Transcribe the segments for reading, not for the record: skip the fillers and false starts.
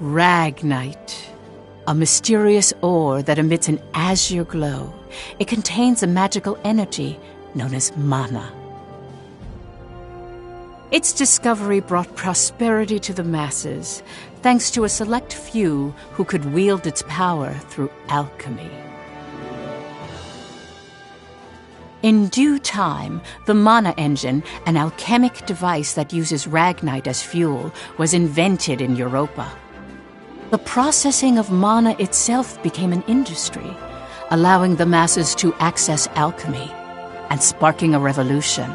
Ragnite, a mysterious ore that emits an azure glow. It contains a magical energy known as mana. Its discovery brought prosperity to the masses, thanks to a select few who could wield its power through alchemy. In due time, the mana engine, an alchemic device that uses ragnite as fuel, was invented in Europa. The processing of mana itself became an industry, allowing the masses to access alchemy and sparking a revolution.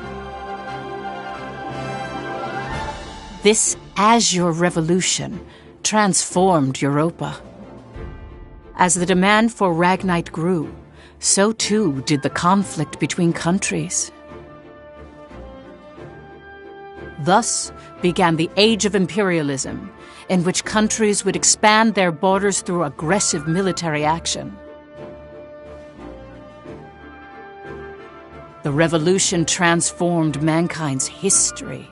This azure revolution transformed Europa. As the demand for ragnite grew, so too did the conflict between countries. Thus began the Age of Imperialism, in which countries would expand their borders through aggressive military action. The revolution transformed mankind's history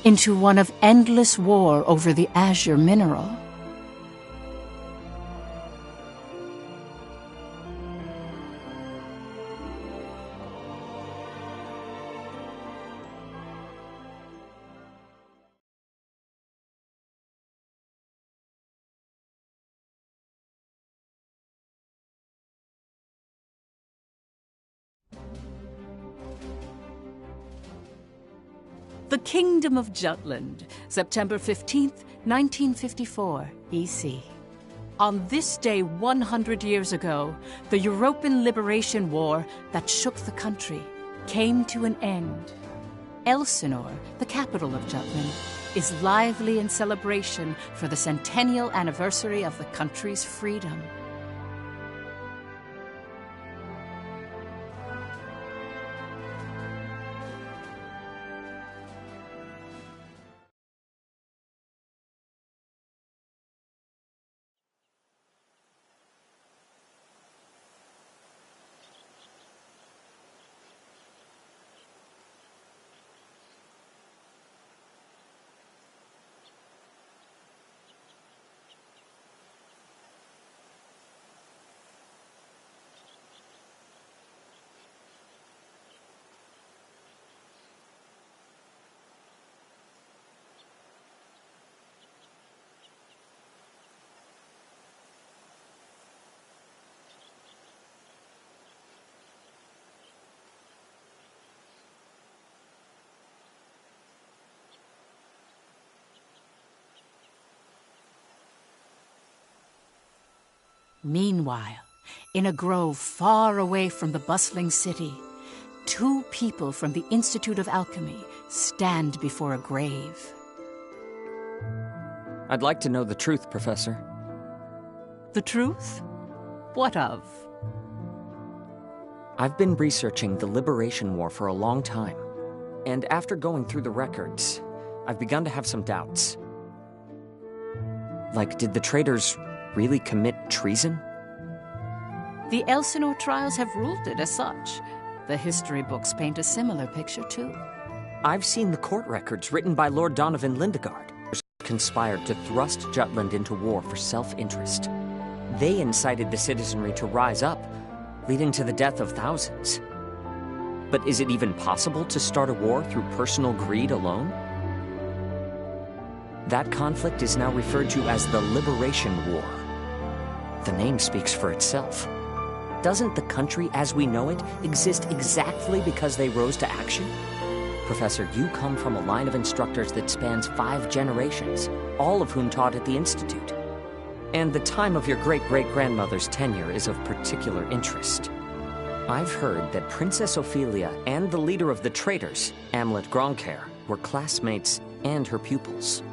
into one of endless war over the azure mineral. The Kingdom of Jutland, September 15th, 1954, EC. On this day 100 years ago, the European Liberation War that shook the country came to an end. Elsinore, the capital of Jutland, is lively in celebration for the centennial anniversary of the country's freedom. Meanwhile, in a grove far away from the bustling city, two people from the Institute of Alchemy stand before a grave. I'd like to know the truth, Professor. The truth? What of? I've been researching the Liberation War for a long time, and after going through the records, I've begun to have some doubts. Like, did the traitors really commit treason? The Elsinore trials have ruled it as such. The history books paint a similar picture, too. I've seen the court records written by Lord Donovan Lindegard, conspired to thrust Jutland into war for self-interest. They incited the citizenry to rise up, leading to the death of thousands. But is it even possible to start a war through personal greed alone? That conflict is now referred to as the Liberation War. The name speaks for itself. Doesn't the country as we know it exist exactly because they rose to action? Professor, you come from a line of instructors that spans 5 generations, all of whom taught at the Institute. And the time of your great-great-grandmother's tenure is of particular interest. I've heard that Princess Ophelia and the leader of the traitors, Amlet Gronkair, were classmates and her pupils.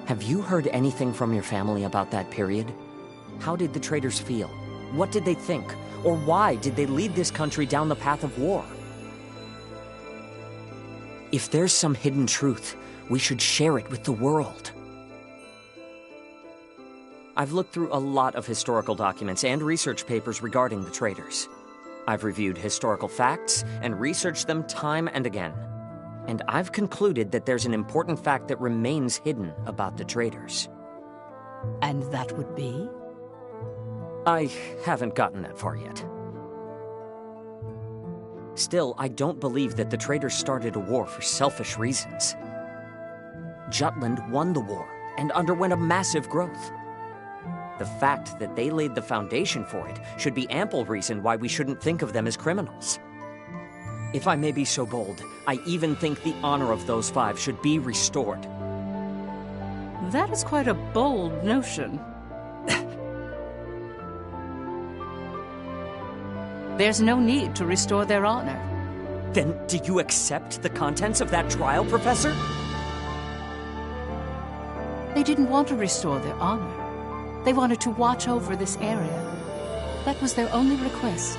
Have you heard anything from your family about that period? How did the traitors feel? What did they think? Or why did they lead this country down the path of war? If there's some hidden truth, we should share it with the world. I've looked through a lot of historical documents and research papers regarding the traitors. I've reviewed historical facts and researched them time and again. And I've concluded that there's an important fact that remains hidden about the traitors. And that would be? I haven't gotten that far yet. Still, I don't believe that the traitors started a war for selfish reasons. Jutland won the war and underwent a massive growth. The fact that they laid the foundation for it should be ample reason why we shouldn't think of them as criminals. If I may be so bold, I even think the honor of those 5 should be restored. That is quite a bold notion. There's no need to restore their honor. Then do you accept the contents of that trial, Professor? They didn't want to restore their honor. They wanted to watch over this area. That was their only request.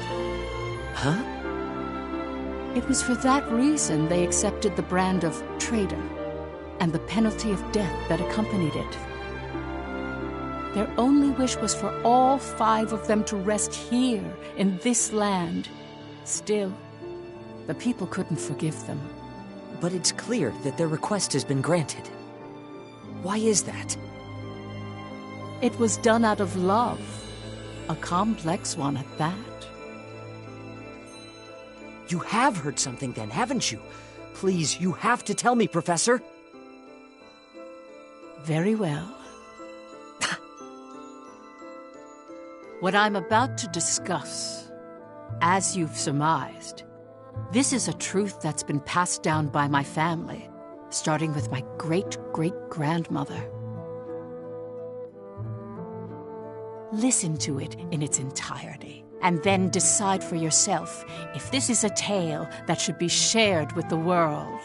Huh? It was for that reason they accepted the brand of traitor and the penalty of death that accompanied it. Their only wish was for all 5 of them to rest here in this land. Still, the people couldn't forgive them. But it's clear that their request has been granted. Why is that? It was done out of love, a complex one at that. You have heard something then, haven't you? Please, you have to tell me, Professor. Very well. What I'm about to discuss, as you've surmised, this is a truth that's been passed down by my family, starting with my great-great-grandmother. Listen to it in its entirety, and then decide for yourself if this is a tale that should be shared with the world.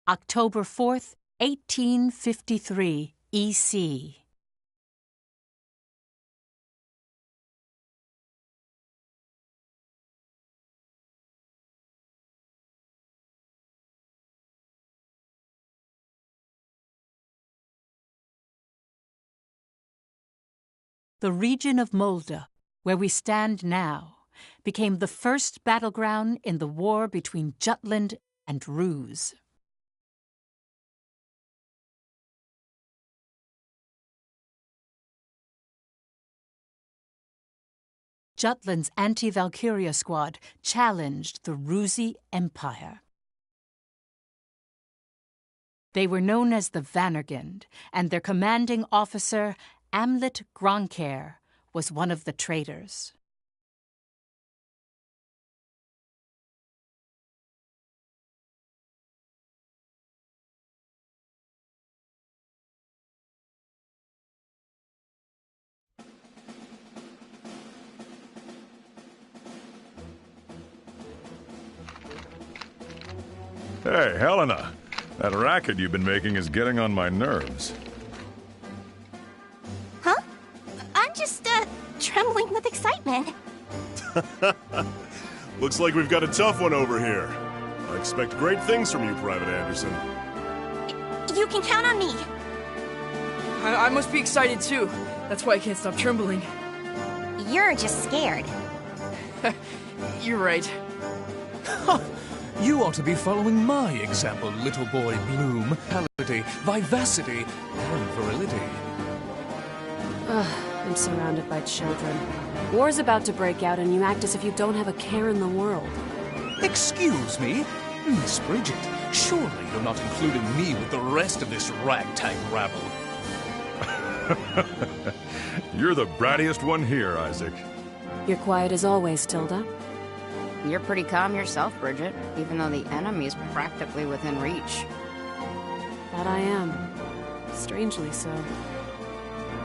October 4th, 1853, E.C. The region of Molde, where we stand now, became the first battleground in the war between Jutland and Ruse. Jutland's anti-Valkyria squad challenged the Rusi Empire. They were known as the Vannergund, and their commanding officer, Amlet Gronkair, was one of the traitors. Hey, Helena. That racket you've been making is getting on my nerves. Huh? I'm just, trembling with excitement. Looks like we've got a tough one over here. I expect great things from you, Private Anderson. You can count on me. I must be excited too. That's why I can't stop trembling. You're just scared. You're right. You ought to be following my example, little boy Bloom. Vitality, vivacity, and virility. I'm surrounded by children. War's about to break out and you act as if you don't have a care in the world. Excuse me? Miss Bridget, surely you're not including me with the rest of this ragtag rabble. You're the brattiest one here, Isaac. You're quiet as always, Tilda. You're pretty calm yourself, Bridget, even though the enemy is practically within reach. That I am. Strangely so.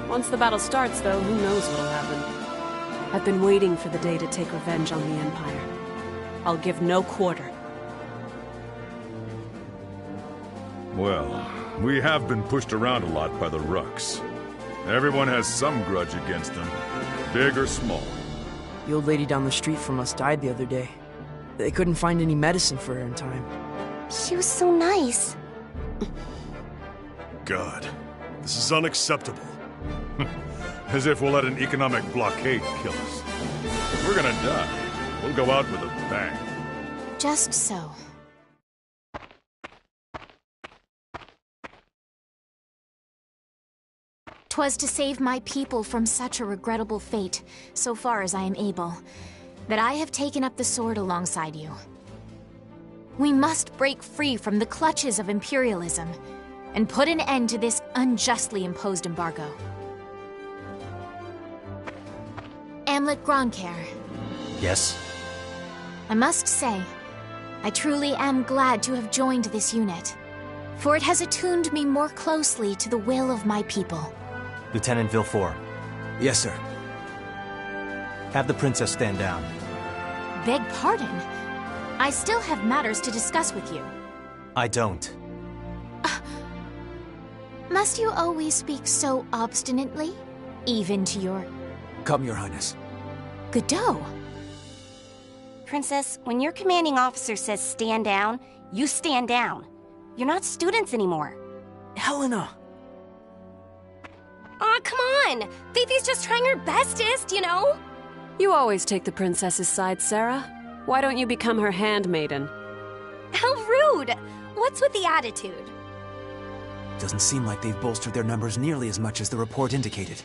Once the battle starts, though, who knows what'll happen. I've been waiting for the day to take revenge on the Empire. I'll give no quarter. Well, we have been pushed around a lot by the Rucks. Everyone has some grudge against them, big or small. The old lady down the street from us died the other day. They couldn't find any medicine for her in time. She was so nice. God, this is unacceptable. As if we'll let an economic blockade kill us. If we're gonna die, we'll go out with a bang. Just so. 'Twas to save my people from such a regrettable fate, so far as I am able, that I have taken up the sword alongside you. We must break free from the clutches of imperialism and put an end to this unjustly imposed embargo. Amlet Gronkair. Yes? I must say, I truly am glad to have joined this unit, for it has attuned me more closely to the will of my people. Lieutenant Villefort. Yes, sir. Have the princess stand down. Beg pardon? I still have matters to discuss with you. I don't. Must you always speak so obstinately? Even to your... Come, Your Highness. Godot. Princess, when your commanding officer says stand down, you stand down. You're not students anymore. Helena! Aw, come on! Fifi's just trying her bestest, you know? You always take the princess's side, Sarah. Why don't you become her handmaiden? How rude! What's with the attitude? Doesn't seem like they've bolstered their numbers nearly as much as the report indicated.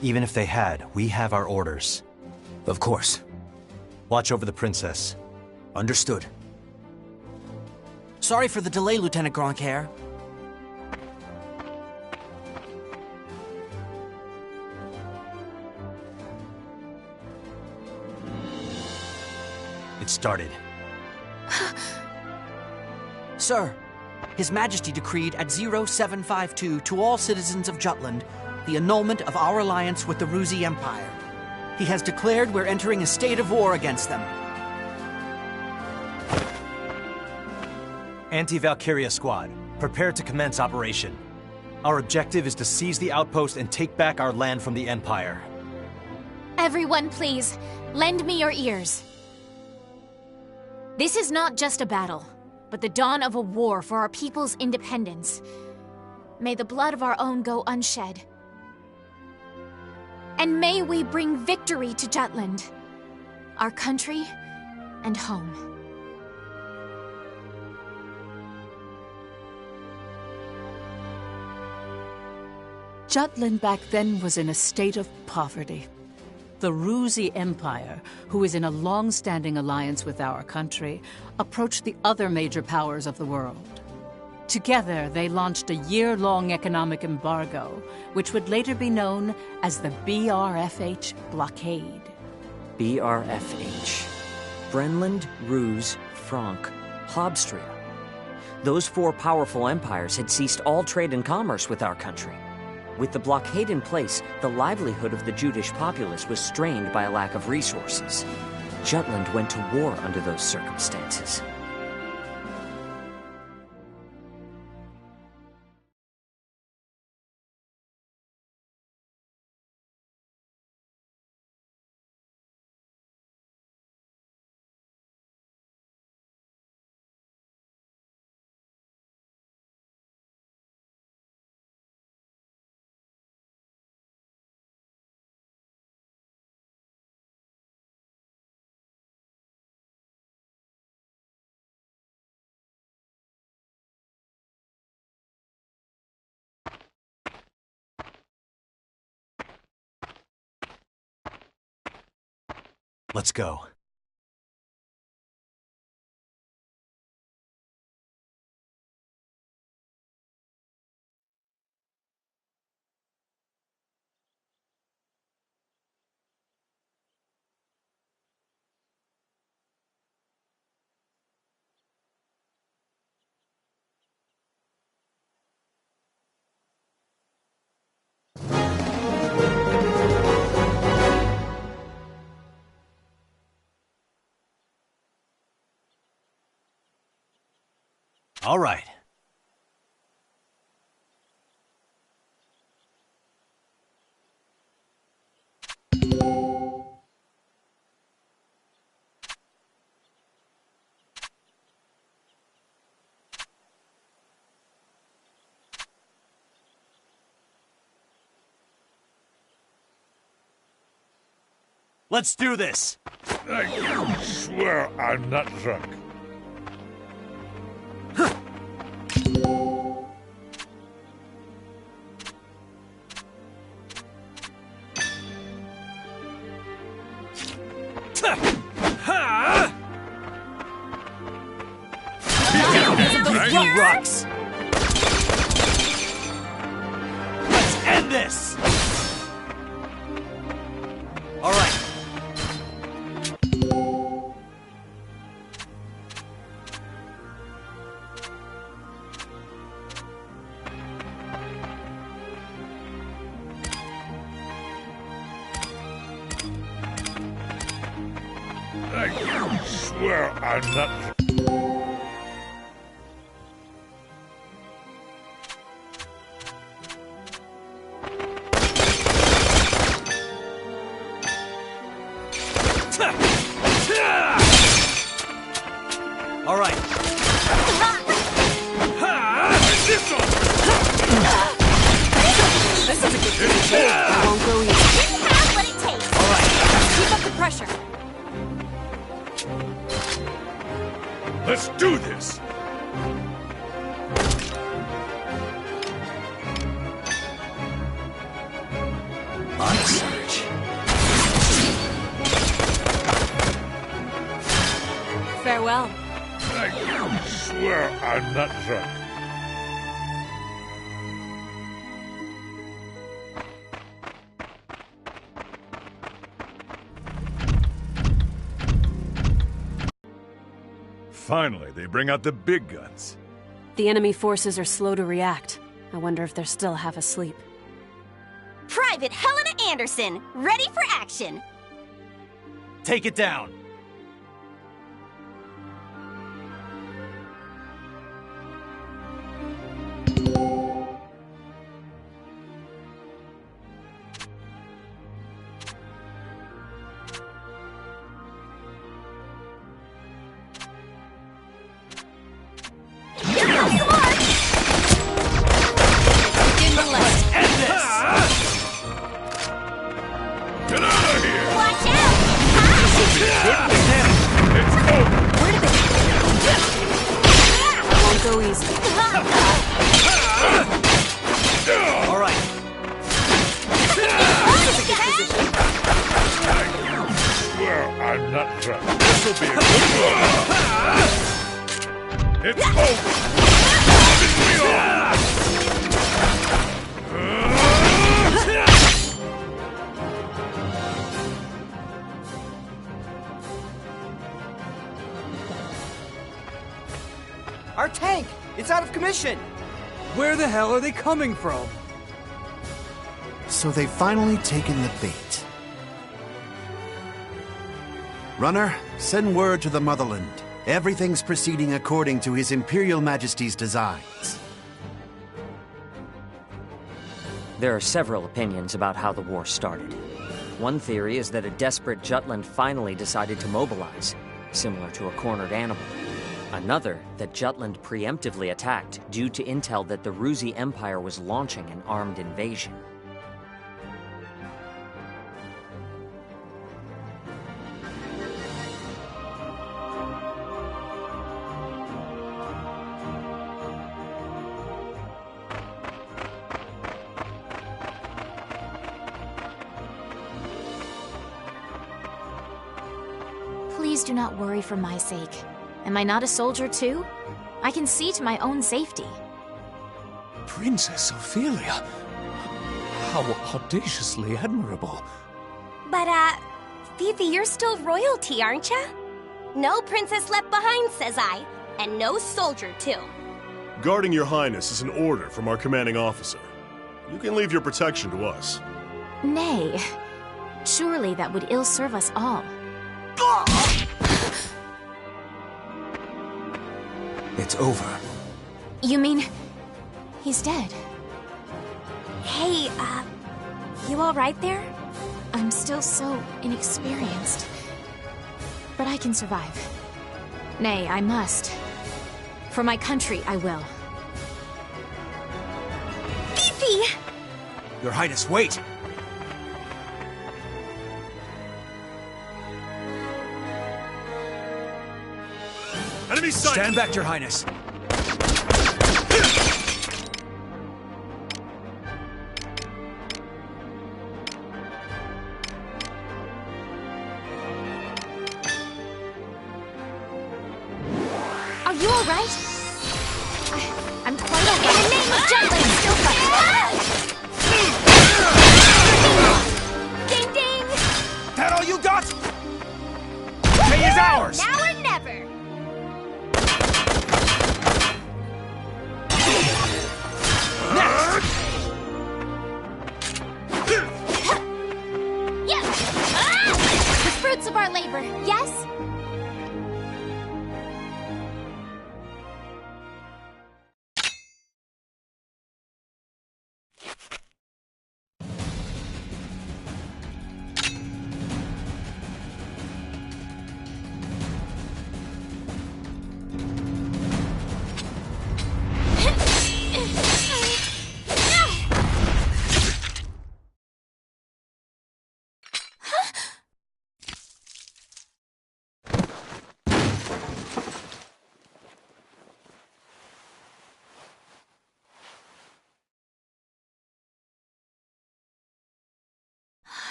Even if they had, we have our orders. Of course. Watch over the princess. Understood. Sorry for the delay, Lieutenant Gronkair. It started. Sir, His Majesty decreed at 0752 to all citizens of Jutland the annulment of our alliance with the Ruzi Empire. He has declared we're entering a state of war against them. Anti-Valkyria squad, prepare to commence operation. Our objective is to seize the outpost and take back our land from the Empire. Everyone, please, lend me your ears. This is not just a battle, but the dawn of a war for our people's independence. May the blood of our own go unshed. And may we bring victory to Jutland, our country and home. Jutland back then was in a state of poverty. The Ruzi Empire, who is in a long-standing alliance with our country, approached the other major powers of the world. Together, they launched a year-long economic embargo, which would later be known as the BRFH blockade. BRFH. Brenland, Ruse, Frank, Hobstria. Those four powerful empires had ceased all trade and commerce with our country. With the blockade in place, the livelihood of the Judish populace was strained by a lack of resources. Jutland went to war under those circumstances. Let's go. All right. Let's do this! I swear I'm not drunk. You rocks! Let's end this! All right. I swear I'm not. All right. This is a good position. It won't go easy. We have what it takes. All right. Keep up the pressure. Let's do this! On a surge. Farewell. I swear I'm not drunk. Finally, they bring out the big guns. The enemy forces are slow to react. I wonder if they're still half asleep. Private Helena Anderson, ready for action. Take it down. I'm not drunk. This'll be a good one. It's over. Finish me off. Our tank! It's out of commission! Where the hell are they coming from? So they've finally taken the bait. Runner, send word to the Motherland. Everything's proceeding according to His Imperial Majesty's designs. There are several opinions about how the war started. One theory is that a desperate Jutland finally decided to mobilize, similar to a cornered animal. Another, that Jutland preemptively attacked due to intel that the Ruzi Empire was launching an armed invasion. Please do not worry for my sake. Am I not a soldier too? I can see to my own safety. Princess Ophelia. How audaciously admirable. But, Fifi, you're still royalty, aren't ya? No princess left behind, says I. And no soldier, too. Guarding your highness is an order from our commanding officer. You can leave your protection to us. Nay. Surely that would ill serve us all. It's over. You mean... he's dead? Hey, you alright there? I'm still so inexperienced. But I can survive. Nay, I must. For my country, I will. Fifi! Your Highness, wait! Enemy sight! Stand back, Your Highness. Are you all right? I'm quite all right. In the name of Jutland, still fighting. Ding ding! That all you got? Pay is ours! Now or never! Yes! The fruits of our labor, yes?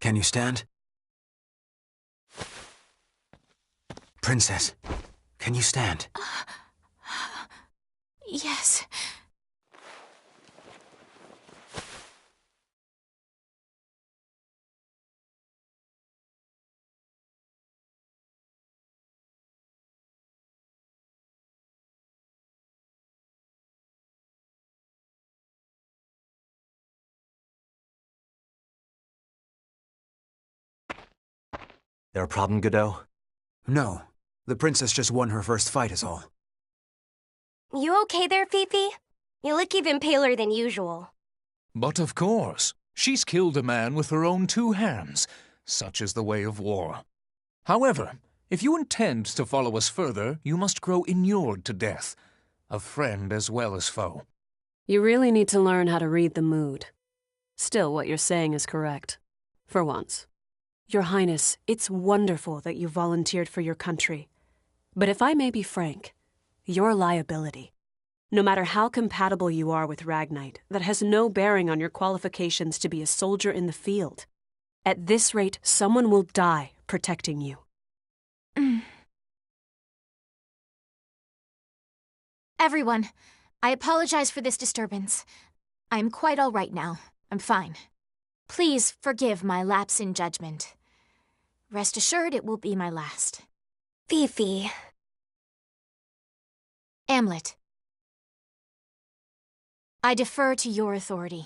Can you stand? Princess, can you stand? Yes. There a problem, Godot? No. The princess just won her first fight is all. You okay there, Fifi? You look even paler than usual. But of course, she's killed a man with her own 2 hands. Such is the way of war. However, if you intend to follow us further, you must grow inured to death, of friend as well as foe. You really need to learn how to read the mood. Still, what you're saying is correct. For once. Your Highness, it's wonderful that you volunteered for your country. But if I may be frank, you're a liability. No matter how compatible you are with Ragnite, that has no bearing on your qualifications to be a soldier in the field. At this rate, someone will die protecting you. Everyone, I apologize for this disturbance. I am quite all right now. I'm fine. Please forgive my lapse in judgment. Rest assured it will be my last. Fifi. Amlet. I defer to your authority.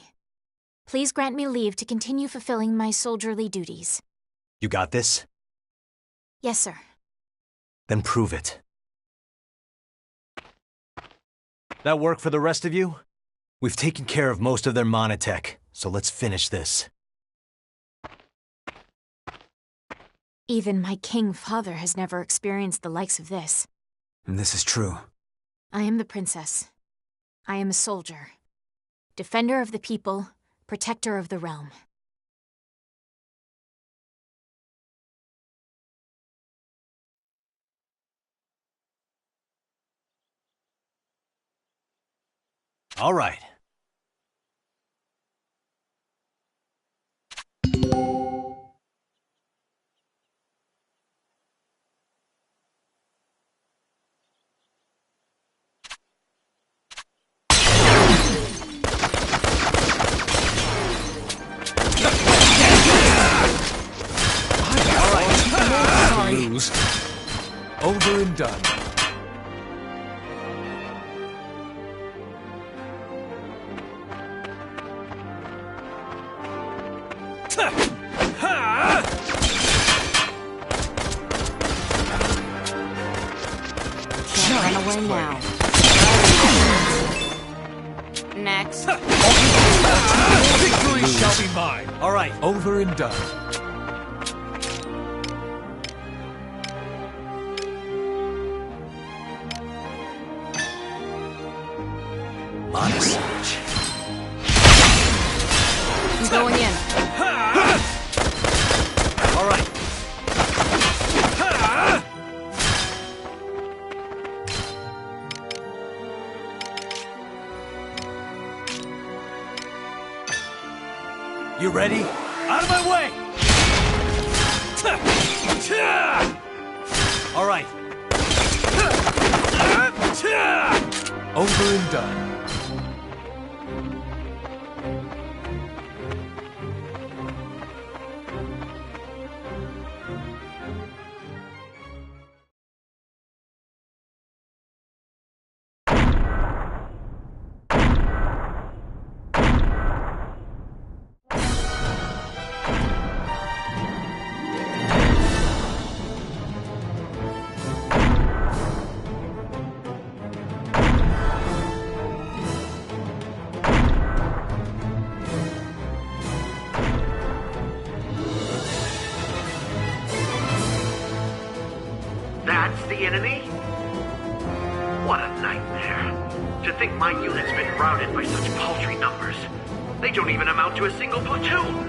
Please grant me leave to continue fulfilling my soldierly duties. You got this? Yes, sir. Then prove it. That work for the rest of you? We've taken care of most of their monotech, so let's finish this. Even my king father has never experienced the likes of this. And this is true. I am the princess. I am a soldier. Defender of the people, protector of the realm. All right. Lose. Over and done. Can't run away now. Next. Victory shall be mine. All right. Over and done. Honest. You ready? Out of my way! All right. Over and done. That's the enemy? What a nightmare. To think my unit's been routed by such paltry numbers. They don't even amount to a single platoon.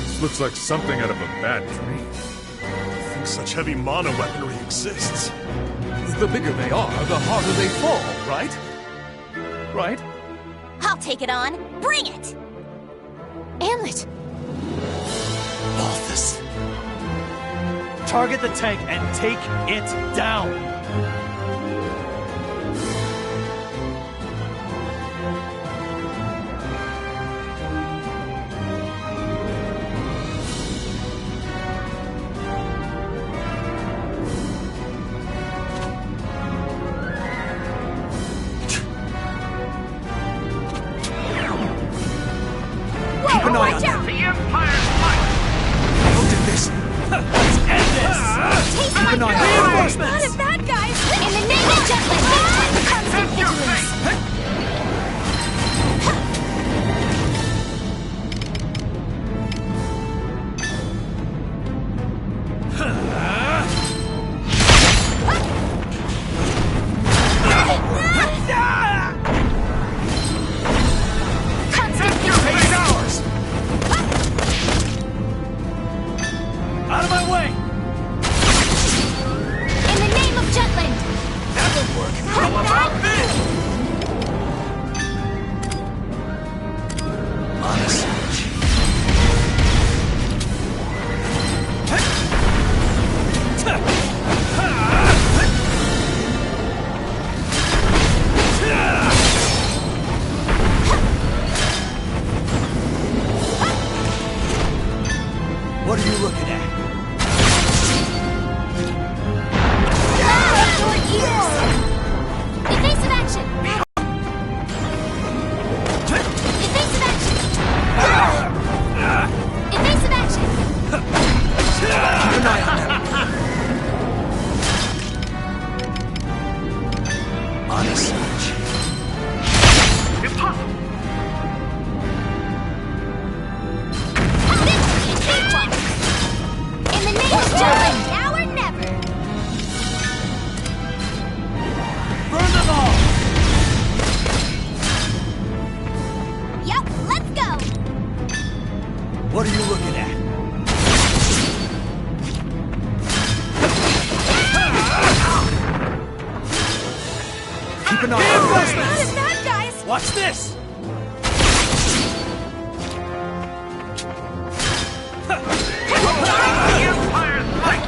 This looks like something out of a bad dream. I think such heavy mono weaponry exists. The bigger they are, the harder they fall, right? Right? I'll take it on. Bring it! Amlet! Balthus. Target the tank and take it down. Keep an eye on them. The Empire's might! Look at this. Let's end this. Taste Keep my an eye on power. reinforcements. Not of bad guys. In the name of justice, constant vigilance. Out of my way! In the name of Jutland. That'll work. How about this? Honest. What are you looking at? Evasive action! Evasive action! Evasive action! Keep an eye on them. Honest. Impossible! In the name of Jutland, now or never! Burn them all! Yup, let's go! What are you looking at? Keep an eye on them. Not as bad guys! Watch this! The Empire's might!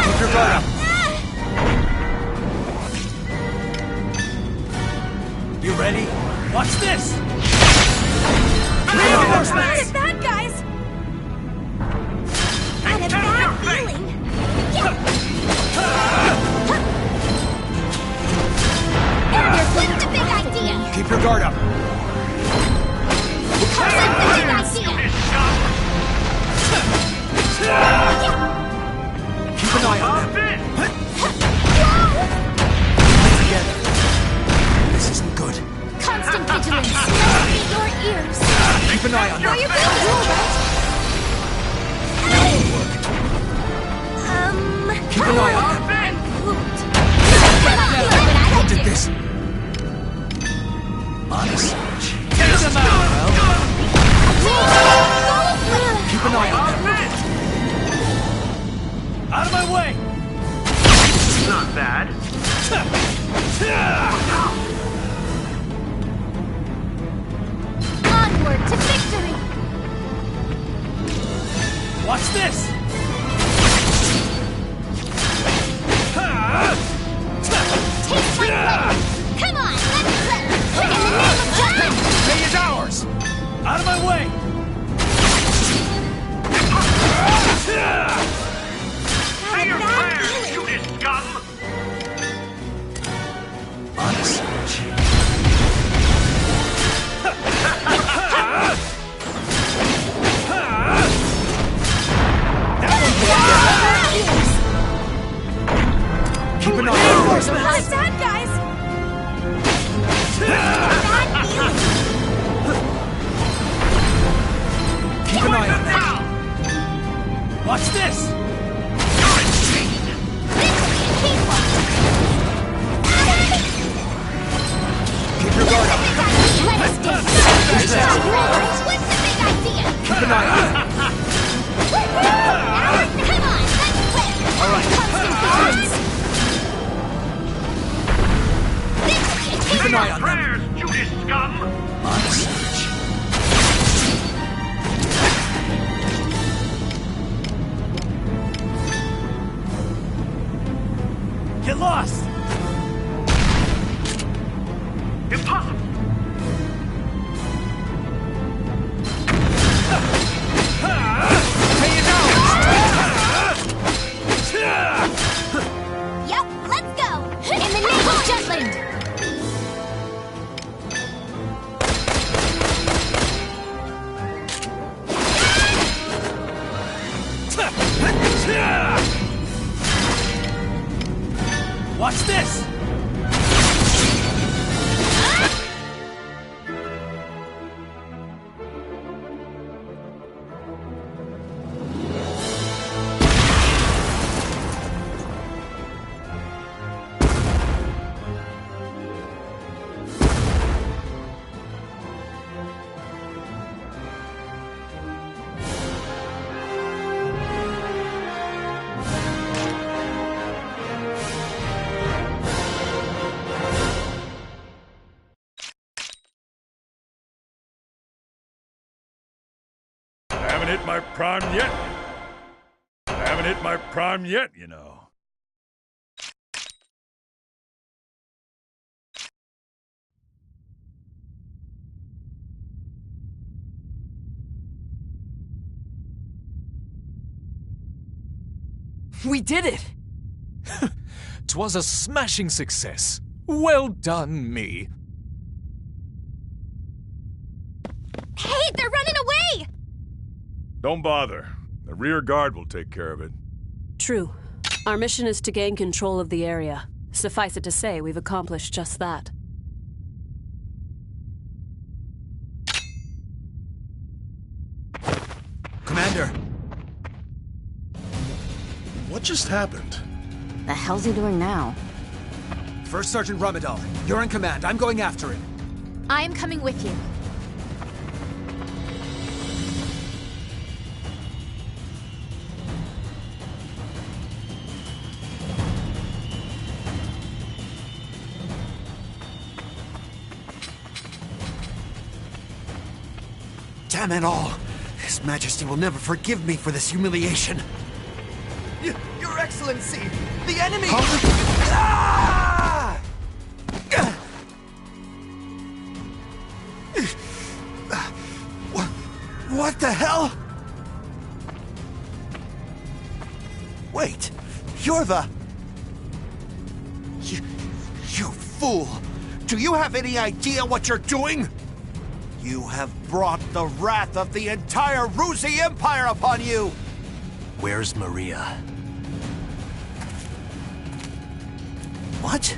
Keep your guard up. You ready? Watch this! Not as bad guys! Had a bad feeling! What's the big idea? Keep your guard up. What's the big idea? Keep an eye on them. Together. This isn't good. Constant vigilance. Meet your ears. Keep an eye on them. Are you good? Keep an eye on them. I'm pooped. How did this? Honest. Tear them out. Keep an eye on them. Out of my way! bad. Onward to victory! Watch this! Taste my blade! Come on, let's flip! In the name of Jutland! Day is ours! Out of my way! Say your prayers, Judas scum! Honest. Keep an eye on What's that, guys? Keep an eye on that. Watch this! Keep your guard up. Let's dance! What's the big idea? Keep an eye on that. Come on, let's flip! All right. Keep an eye on them. Prayers, Judas scum! On the search. Get lost! Impossible! Yep, let's go! In the name of Jutland! Watch this! Haven't hit my prime yet. Haven't hit my prime yet, you know. We did it! 'Twas a smashing success. Well done, me. Hey, they're running away! Don't bother. The rear guard will take care of it. True. Our mission is to gain control of the area. Suffice it to say, we've accomplished just that. Commander! What just happened? The hell's he doing now? First Sergeant Ramadal, you're in command. I'm going after him. I am coming with you. Damn it all! His Majesty will never forgive me for this humiliation. Your Excellency! The enemy! Ah! What the hell? Wait, you're the... You fool! Do you have any idea what you're doing? You have brought the wrath of the entire Ruzi Empire upon you! Where's Maria? What?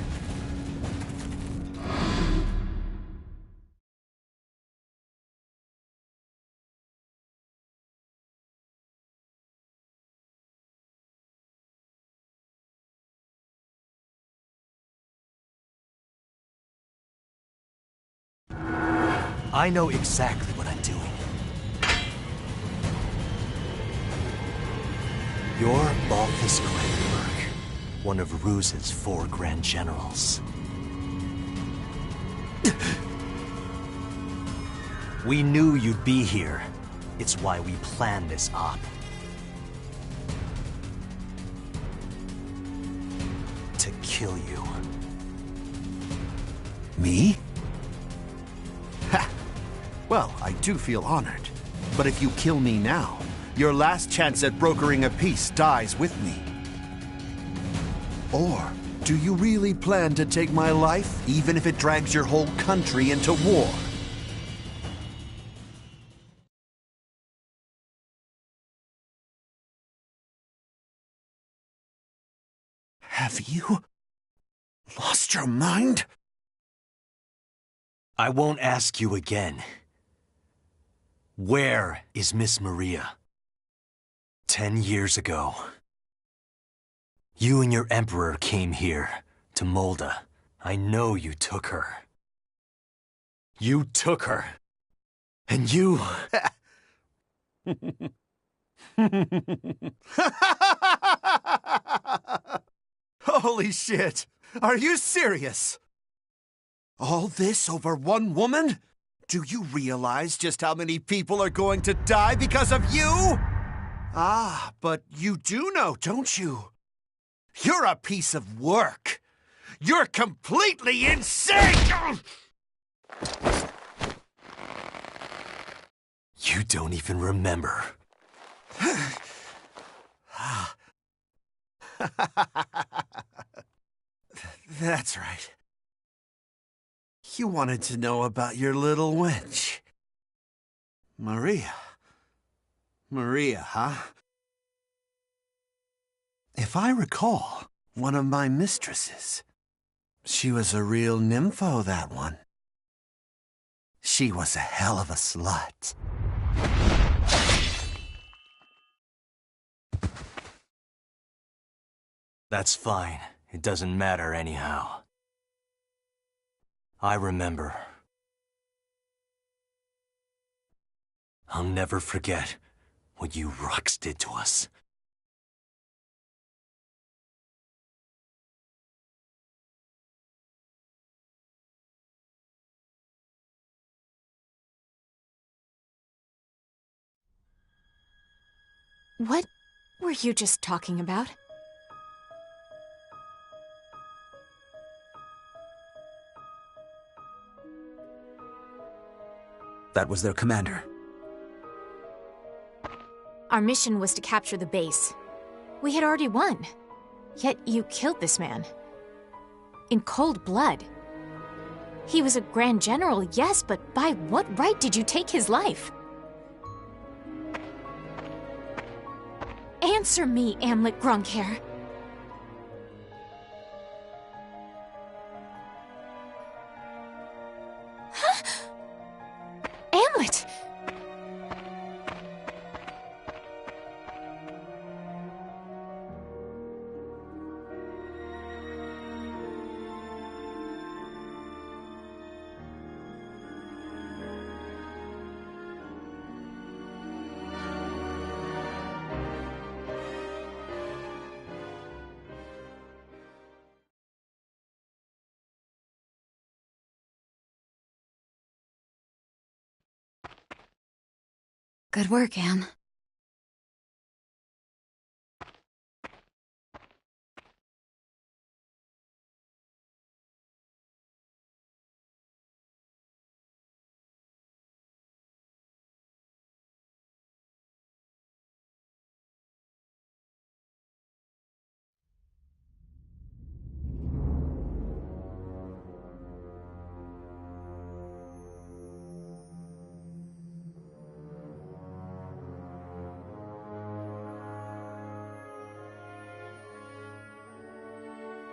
I know exactly what I'm doing. Your Balthus Glenberg. one of Ruse's 4 Grand Generals. We knew you'd be here. It's why we planned this op. To kill you. Me? Ha! Well, I do feel honored. But if you kill me now, your last chance at brokering a peace dies with me. Or do you really plan to take my life, even if it drags your whole country into war? Have you lost your mind? I won't ask you again. Where is Miss Maria? 10 years ago, you and your Emperor came here, to Molda. I know you took her. You took her. And you... Holy shit! Are you serious? All this over one woman? Do you realize just how many people are going to die because of you? Ah, but you do know, don't you? You're a piece of work. You're completely insane! You don't even remember. That's right. You wanted to know about your little wench. Maria. Maria, huh? If I recall, one of my mistresses. She was a real nympho, that one. She was a hell of a slut. That's fine. It doesn't matter anyhow. I remember. I'll never forget what you Rux did to us. What were you just talking about? That was their commander. Our mission was to capture the base. We had already won. Yet you killed this man. In cold blood. He was a Grand General, yes, but by what right did you take his life? Answer me, Amlet Gronghair. Huh? Amlet! Good work, Am.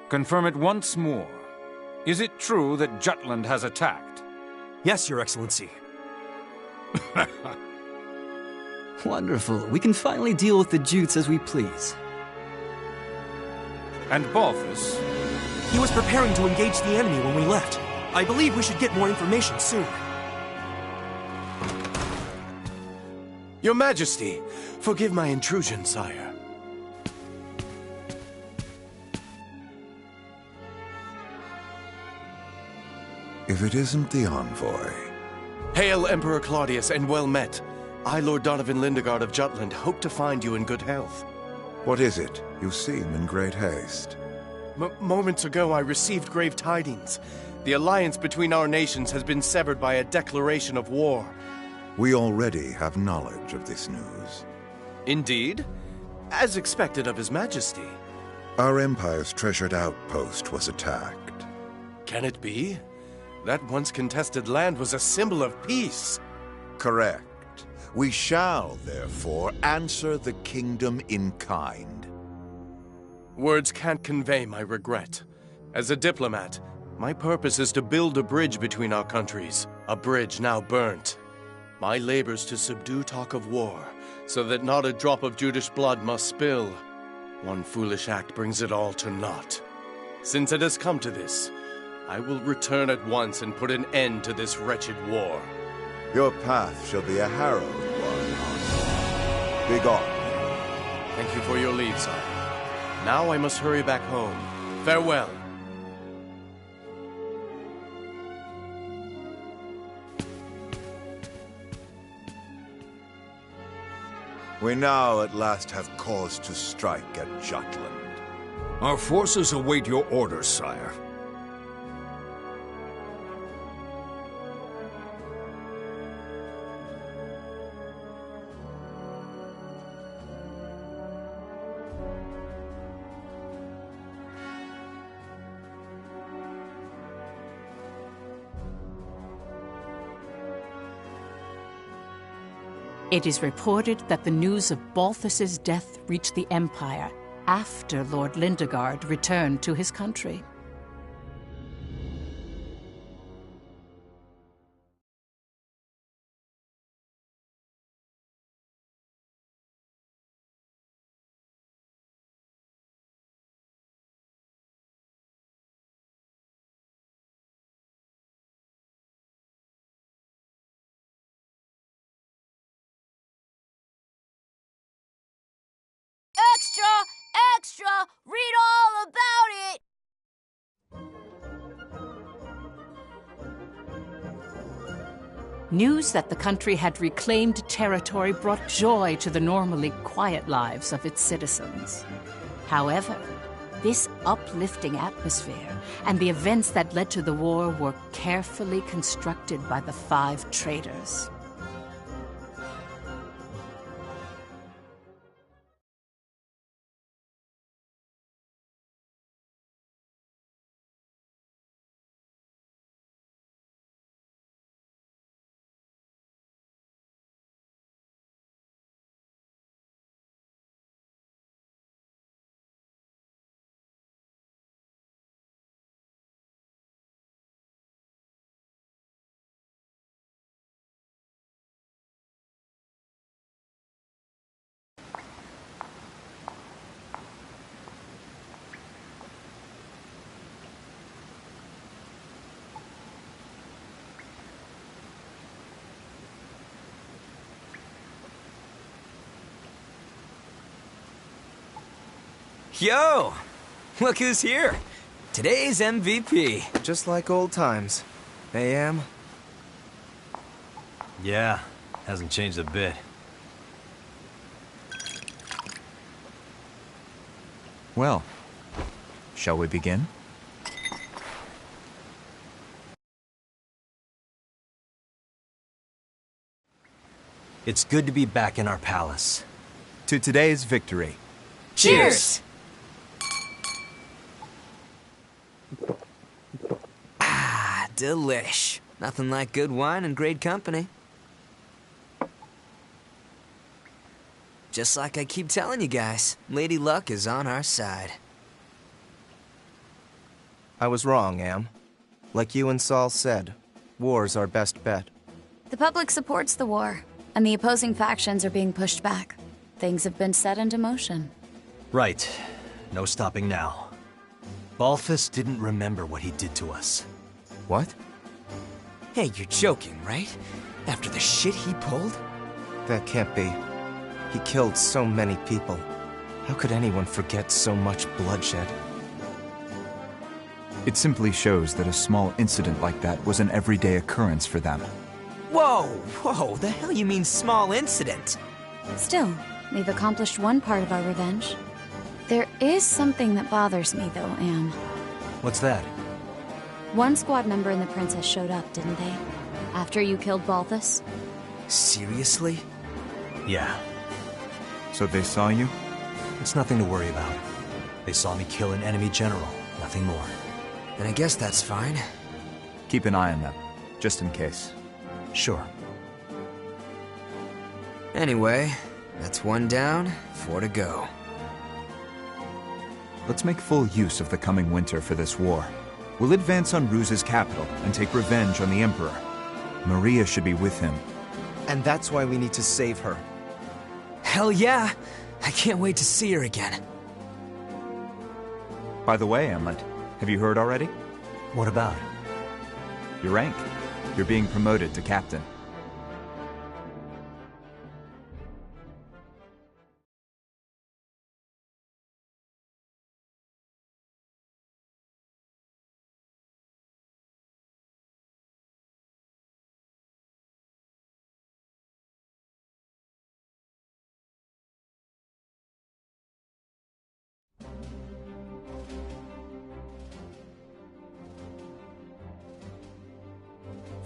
Confirm it once more. Is it true that Jutland has attacked? Yes, Your Excellency. Wonderful. We can finally deal with the Jutes as we please. And Balthus? He was preparing to engage the enemy when we left. I believe we should get more information soon. Your Majesty, forgive my intrusion, sire. If it isn't the envoy. Hail, Emperor Claudius, and well met. I, Lord Donovan Lindegard of Jutland, hope to find you in good health. What is it? You seem in great haste. Moments ago, I received grave tidings. The alliance between our nations has been severed by a declaration of war. We already have knowledge of this news. Indeed? As expected of His Majesty. Our Empire's treasured outpost was attacked. Can it be? That once contested land was a symbol of peace. Correct. We shall, therefore, answer the kingdom in kind. Words can't convey my regret. As a diplomat, my purpose is to build a bridge between our countries, a bridge now burnt. My labors to subdue talk of war, so that not a drop of Judish blood must spill. One foolish act brings it all to naught. Since it has come to this, I will return at once and put an end to this wretched war. Your path shall be a harrowed one. Begone. Thank you for your leave, sire. Now I must hurry back home. Farewell. We now at last have cause to strike at Jutland. Our forces await your orders, sire. It is reported that the news of Balthus's death reached the Empire after Lord Lindegard returned to his country. Extra! Extra! Read all about it! News that the country had reclaimed territory brought joy to the normally quiet lives of its citizens. However, this uplifting atmosphere and the events that led to the war were carefully constructed by the 5 traitors. Yo! Look who's here! Today's MVP. Just like old times. AM? Yeah, hasn't changed a bit. Well, shall we begin? It's good to be back in our palace. To today's victory. Cheers! Delish. Nothing like good wine and great company. Just like I keep telling you guys, Lady Luck is on our side. I was wrong, Am. Like you and Saul said, war's our best bet. The public supports the war, and the opposing factions are being pushed back. Things have been set into motion. Right. No stopping now. Balthus didn't remember what he did to us. What? Hey, you're joking, right? After the shit he pulled? That can't be. He killed so many people. How could anyone forget so much bloodshed? It simply shows that a small incident like that was an everyday occurrence for them. Whoa, the hell you mean small incident? Still, we've accomplished one part of our revenge. There is something that bothers me, though, Am. What's that? One squad member and the princess showed up, didn't they? After you killed Balthus? Seriously? Yeah. So they saw you? It's nothing to worry about. They saw me kill an enemy general, nothing more. Then I guess that's fine. Keep an eye on them, just in case. Sure. Anyway, that's 1 down, 4 to go. Let's make full use of the coming winter for this war. We'll advance on Ruse's capital and take revenge on the Emperor. Maria should be with him. And that's why we need to save her. Hell yeah! I can't wait to see her again. By the way, Amlet, have you heard already? What about? Your rank. You're being promoted to captain.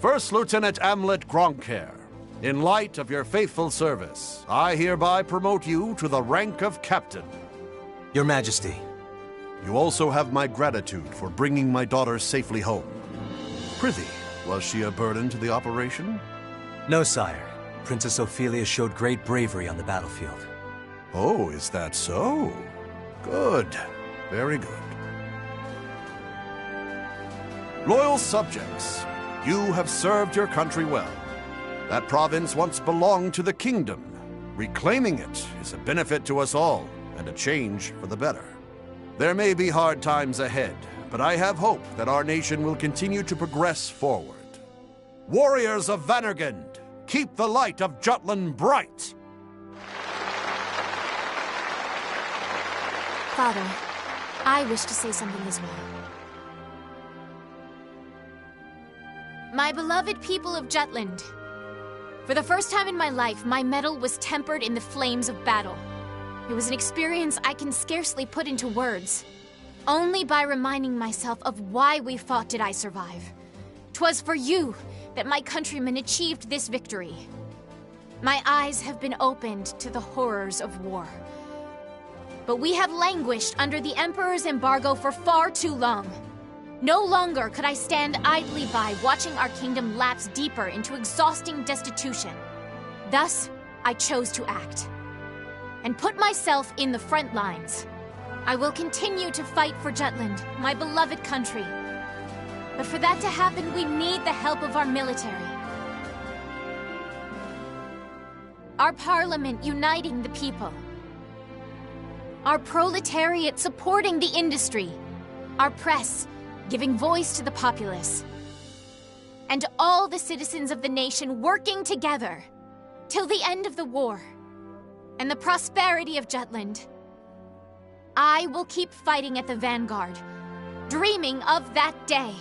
First Lieutenant Amlet Gronkair, in light of your faithful service, I hereby promote you to the rank of captain. Your Majesty. You also have my gratitude for bringing my daughter safely home. Prithee, was she a burden to the operation? No, sire. Princess Ophelia showed great bravery on the battlefield. Oh, is that so? Good. Very good. Loyal subjects, you have served your country well. That province once belonged to the kingdom. Reclaiming it is a benefit to us all, and a change for the better. There may be hard times ahead, but I have hope that our nation will continue to progress forward. Warriors of Vannergund, keep the light of Jutland bright! Father, I wish to say something as well. My beloved people of Jutland, for the first time in my life, my mettle was tempered in the flames of battle. It was an experience I can scarcely put into words. Only by reminding myself of why we fought did I survive. 'Twas for you that my countrymen achieved this victory. My eyes have been opened to the horrors of war. But we have languished under the Emperor's embargo for far too long. No longer could I stand idly by watching our kingdom lapse deeper into exhausting destitution. Thus, I chose to act and put myself in the front lines. I will continue to fight for Jutland, my beloved country. But for that to happen, we need the help of our military. Our parliament uniting the people. Our proletariat supporting the industry. Our press giving voice to the populace. And all the citizens of the nation working together till the end of the war and the prosperity of Jutland. I will keep fighting at the vanguard, dreaming of that day.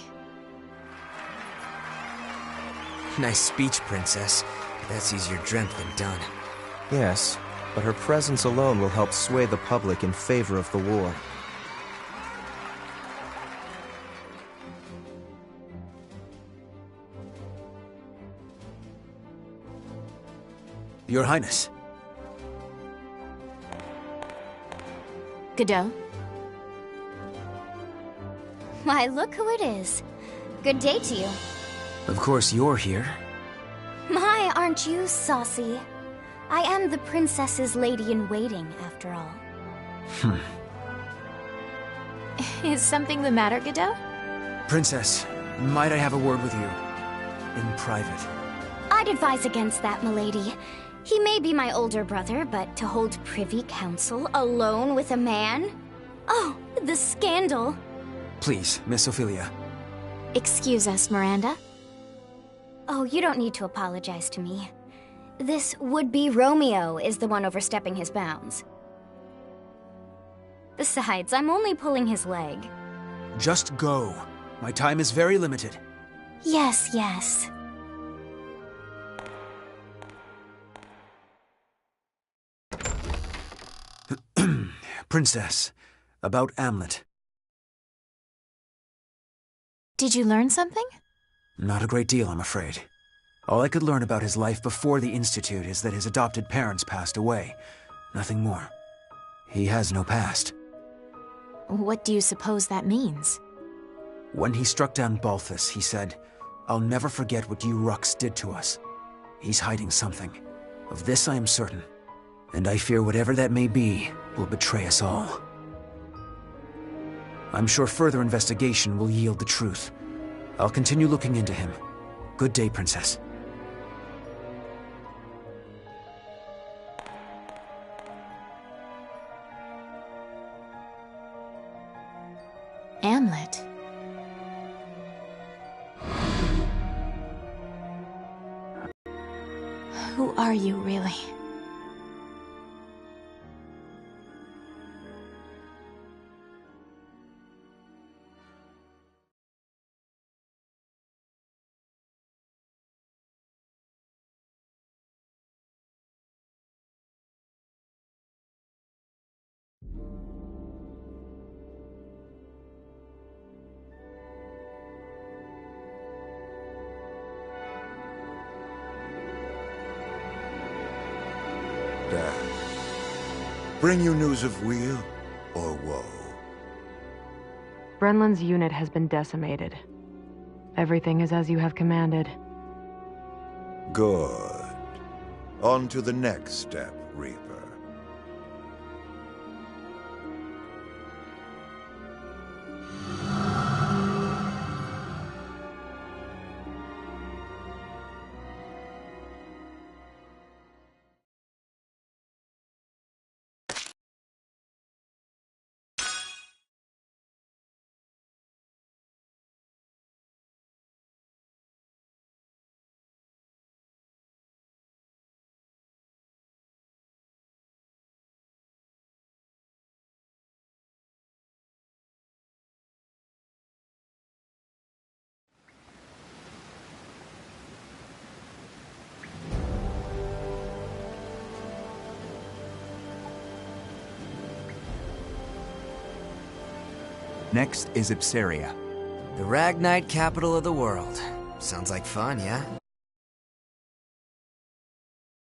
Nice speech, Princess. But that's easier dreamt than done. Yes, but her presence alone will help sway the public in favor of the war. Your Highness. Godot? Why, look who it is. Good day to you. Of course you're here. My, aren't you saucy? I am the princess's lady-in-waiting, after all. Is something the matter, Godot? Princess, might I have a word with you? In private. I'd advise against that, milady. He may be my older brother, but to hold privy council alone with a man? Oh, the scandal. Please, Miss Ophelia. Excuse us, Miranda. Oh, you don't need to apologize to me. This would-be Romeo is the one overstepping his bounds. Besides, I'm only pulling his leg. Just go. My time is very limited. Yes, yes. Princess, about Amlet. Did you learn something? Not a great deal, I'm afraid. All I could learn about his life before the Institute is that his adopted parents passed away. Nothing more. He has no past. What do you suppose that means? When he struck down Balthus, he said, "I'll never forget what you Rux did to us." He's hiding something. Of this I am certain. And I fear whatever that may be will betray us all. I'm sure further investigation will yield the truth. I'll continue looking into him. Good day, Princess. Amlet. Who are you, really? Bring you news of weal or woe? Brenlin's unit has been decimated. Everything is as you have commanded. Good. On to the next step, Reaper. Next is Ipsaria. The Ragnite capital of the world. Sounds like fun, yeah?